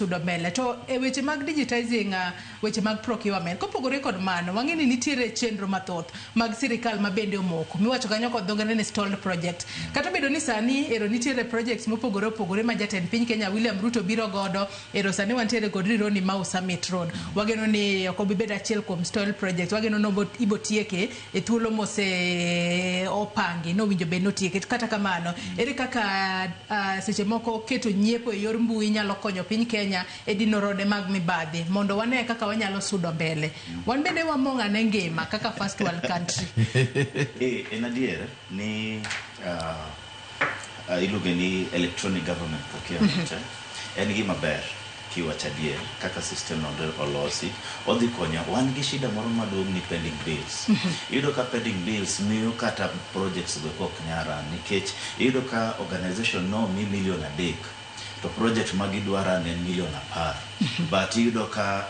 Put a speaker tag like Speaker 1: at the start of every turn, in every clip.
Speaker 1: sudo mbele to e weche mag digitizing weche mag procurement kopogore kod mano wang'eni nitiere chenro mathoth mag sirikal ma bende omoko miwacho kanyo kod dhogane ni stalled project kata bedo ni sani ero nitiere projects mopogore opogore ma jatend piny Kenya William Ruto biro godo ero sani wantiere kod Rironi Mau Summit Road wageno ni ok obi bedo achiel kuom stalled project wageno no ibo tieke e thuolo mose opangi no winjo be no tieke kata kamano ere kaka seche moko keto nyiepo e yor mbui nyalo konyo piny Kenya e dino rode mag mibadhi mondo wane kaka wanyalo sudo mbele wan bende wamonga ne ngima kaka first world country
Speaker 2: en adier ni iluonge ni electronic government procurement en gima ber kiwacho adier kaka system olosi odhi konyo wan gi shida moro maduong' ni pending bills iyudo ka pending bills miyo kata projects go ok nyara nikech iyudo ka organization no mi million adek to project magidwara ne million 10 but iyudo ka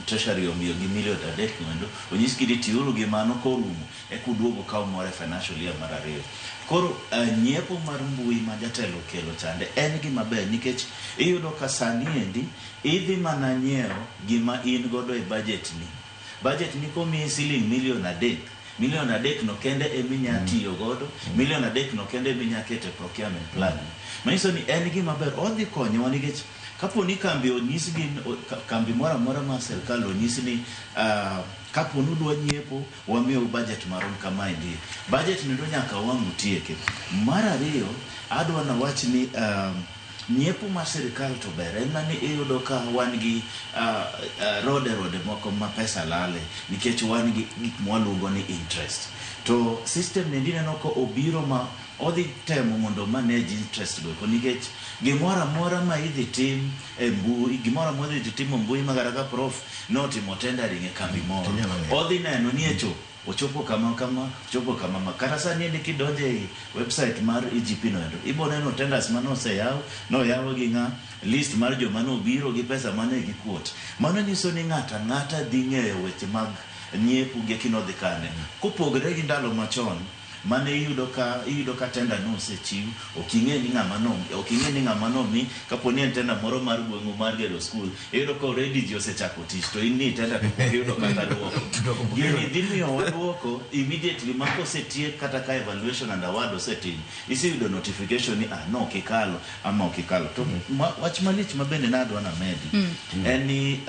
Speaker 2: treasury omiyo gi million adek mondo onyisgi ni tiuru gi mano korumo e kuduogo kaw more financial year mar ariyo koro nyiepo mar mbui ma jatelo kelo chande en gima ber nikech iyudo ka sani endi idhi mana nyiewo gima in godo e budget ni komiyi siling million adek no kende eminya tiyo godo million adek no kende eminya kete procurement plan manyiso ni en gima ber odhi konyo nikech kapo ni kambi mora ma serikal onyisi ni kapo ni udwa nyiepo wamiyo budget marom kama endi budget ni ndo nyaka wang'u tieke mar ariyo adwa na wach ni nyiepo mar serikal to ber en ni iyudo ka wan gi rode moko ma pesa lale nikech wan gi gik mwaluongo ni interest to system ne ndine no ko obiro ma odhi temo mondo manage interest go nikech gimora mora ma idhi tim e mbui gimora mora idhi tim mbui magara ka prof no timo tendering e kambi moro odhi neno ni echo ochopo kama kata sani ende kidonje e website mar EGP no endo ibo neno tenders mano no yawo gi list mar joma no biro gi pesa mane gi quote mano nyiso ni ng'ata dhi ng'eyo weche mag nyiepo gi kinodhi kane kopogre gi ndalo machon mane iyudo ka tenda no sechiw oking'e ni ng'ama no mi kapo ni en tenda moro mar gweng'u mar gero school iyudo ka already ji osechako tich to in ni tenda to iyudo kata duoko gini dhi miyo waduoko immediately ma kosetiek kata ka evaluation and award osetim isiyudo notification ni no okikalo ama okikalo to wach malich mabende nadwa na medi en ni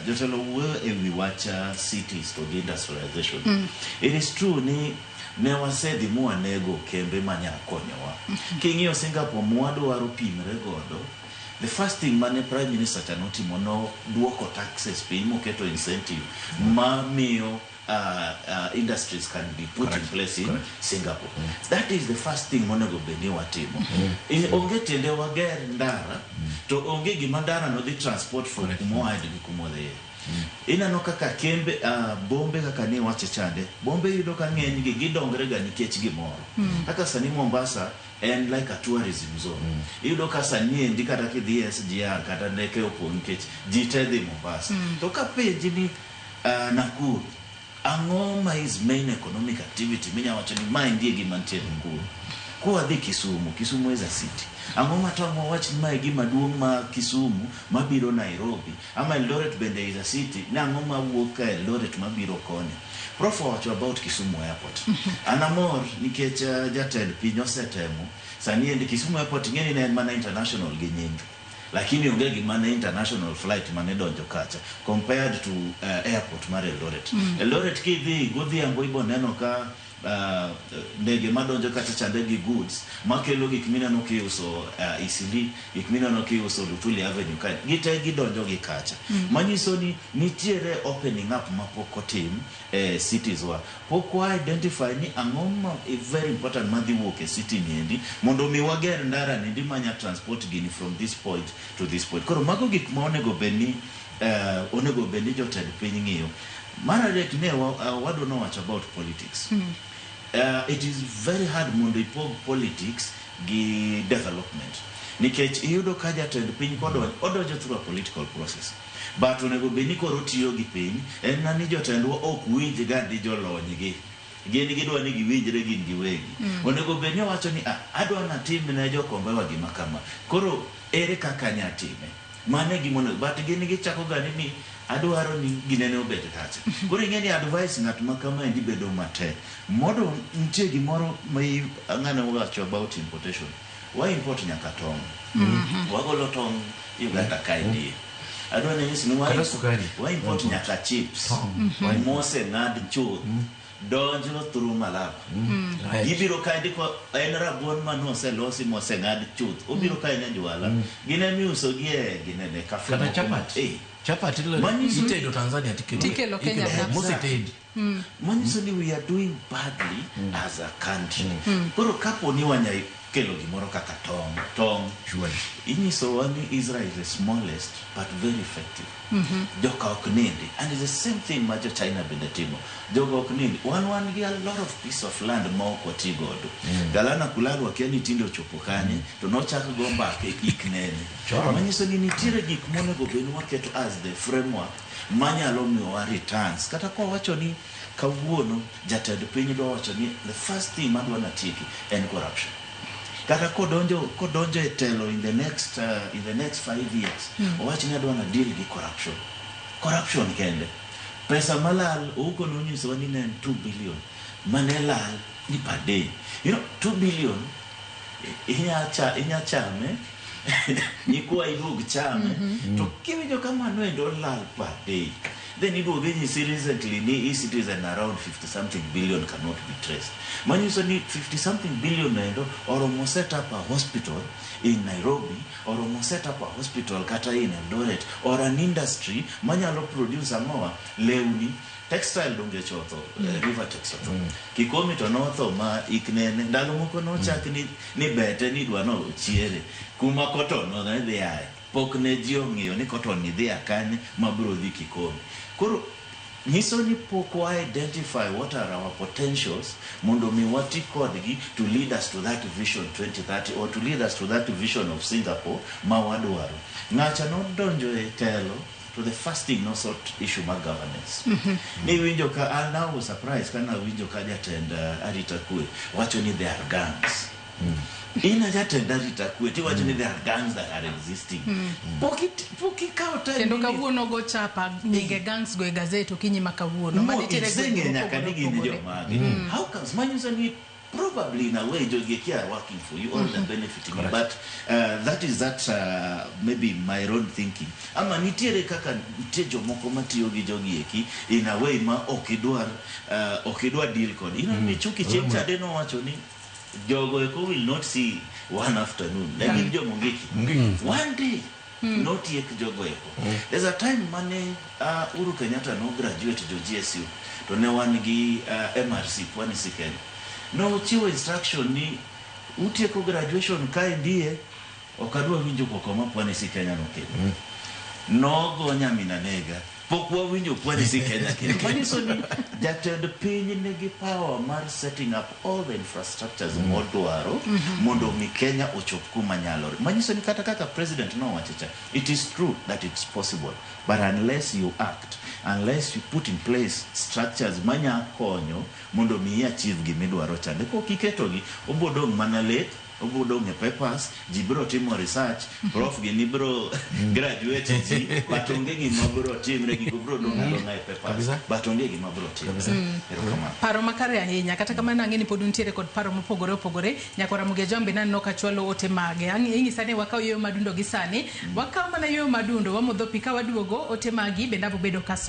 Speaker 2: jotelo wuoyo e wi wach cities to industrialization it is true ni ne wasedhi mwanego kembe manyalo konyowa king'iyo Singapore mwadwaro pimre godo the first thing mane prime minister chanotimo no duoko taxes piny moketo incentive ma miyo industries can be put in place in Singapore. That is the first thing monego beni watimo. Onge tende wager ndara to onge gima ndara no dhi transport from kumoa hadi kumodhe. Ina no kaka kembe bombe kaka ni wache chande bombe yudo ka ng'eny gi gidongre ga nikech gimoro kaka sani Mombasa and like a tourism zone yudo ka sani endi kata kidhi SGR kata ndeke opon nikech jitedhi Mombasa to ka penji ni Nakuru ang'oma is main economic activity minya wacho ni ma ndie gima nitie Nakuru kwa dhi Kisumu is a city ang'oma to wach ni ma gima duong' ma Kisumu mabiro Nairobi ama Eldoret bende is a city na ang'oma wuok ka Eldoret mabiro koni prof wacho about Kisumu airport anamor nikech jatend piny osetemo sani endi Kisumu airport ng'eni ne mana international gi nyingi lakini onge gima ne international flight mane donjo kacha compared to airport mar Eldoret Eldoret kidhi godhiambo ibo neno ka ndege madonjo kata chande gi goods makelo gik mineno kiuso Isili gik mineno kiuso Lutuli Avenue ka gite gidonjo gi kacha manyiso ni nitiere opening up mapoko tim cities wa poko identify ni ang'oma a very important madhi wuok e city niendi mondo mi wager ndara ni manya transport gini from this point to this point koro mago gik ma onego beni jotend piny ng'iyo mara dek ne wado no watch about politics it is very hard mondo ipog politics gi development nikech iyudo ka jatend piny odonjo through a political process but onego beni koro tiyo gi piny en nani jotendwa ok winj gandi jolony gi gini gidwa ni giwinjre gin giwegi onego beni wacho ni adwa na tim ne jokombewa gima kama koro ere kaka nyatime mane gimono but gini gichako gani ni adwaro ni ginene obet kacha koro ing'eni advice ng'at ma kama endi bedo matek modo nitie gimoro ma ng'ano wacho about importation why import nyaka tong wagolo tong Uganda kaindi adwa ni nyisi ni why import nyaka chips mose ng'ad chuth donjo through Malaba gibiro kaindi ko en rabuon manose losi mose ng'ad chuth obiro kaindi njwala gine miuso gie ginene kafe
Speaker 3: kata chapati itedo Tanzania
Speaker 1: tikelo Kenya
Speaker 2: manyiso ni we are doing badly as a country koro kapo ni wanya kelo gimoro kaka tong inyiso ni Israel is the smallest but very effective joka ok nindi and it's the same thing ma China bende timo joka ok nindi wan gi a lot of piece of land ma ok wati godo galana kulalo akiani tindo chopo kanye to nochak go mbake iknene manyiso ni nitiere gik monego bed waketo as the framework manyalo miyowa returns kata ko wacho ni kawuono jatend piny do wacho ni the first thing madwa na tiki en corruption kata kodonjo e telo in the next 5 years owacho ni adwa na deal gi corruption kende pesa malal uko nonyiso ni ne 2 billion manelal ni per day 2 billion inya chame ni kwa idug chame to kiwijo kama no endo lal per day then it will be recently ni e-citizen around 50 something billion cannot be traced manyiso ni 50 something billion endo oromo set up a hospital in Nairobi oromo set up a hospital kata in Eldoret or an industry manyalo produce amoa lewni textile donge chotho river textile kikomi to notho ma iknene ndalo moko no chak ni bete ni dwano chiere kuma koton no dhi ai pok ne ji ong'iyo ni koton ni dhi akane mabro dhi kikomi koro nyiso ni pok wa identify what are our potentials mondo mi wati kodgi to lead us to that vision 2030 or to lead us to that vision of Singapore ma wadwaro ng'acha no donjo e telo to the first thing no sort issue ma governance ni winjo ka I now was surprised kana winjo ka jatend arita kwe wacho ni there are gangs ina jatend arita kwe ti wacho ni there are gangs that are existing poki kauta
Speaker 1: kendo kawuono go chapa nyinge gangs go e gazette okinyi makawuono
Speaker 2: maditere go nyaka nigi ni jomagi how comes manyiso ni probably in a way jogi are working for you all the benefiting but that is maybe my own thinking ama nitiere kaka tejo moko matiyo gi jogi eki in a way ma okidwar deal kod ni chuki chemcha deno wacho ni jogo eko will not see one afternoon like jomo ngiki one day not yet jogo eko there's a time mane Uhuru Kenyatta no graduate jo GSU to ne wan gi MRC Pwani Sikenya no chiwo instruction ni utieko graduation kai ndiye okadwa winjo koko ma Pwani Sikenya no kendo nogo nyamina nega pokwa winjo Pwani Sikenya kendo manyiso ni jatend piny nigi power mar setting up all the infrastructures modwaro mondo mi Kenya ochop kuma nyalore manyiso ni kata kaka president no wachicha it is true that it's possible but unless you act unless you put in place structures manya konyo mondo mi achieve gimidwaro chande ko kiketogi obodong manale obodong e papers jibro timo research prof gini bro graduate ji batonge gima bro timre gi bro donga e papers batonge gima bro timre
Speaker 1: paro makare ahinya kata kama nang'eni pod untiere kod paro mopogore nyakora Muge Jambe nan nokachwalo ote mage ing'isa ne wakaw yo madundo gi sani wakaw mana yo madundo wamodho pika waduogo ote magi bendabo bedo kaso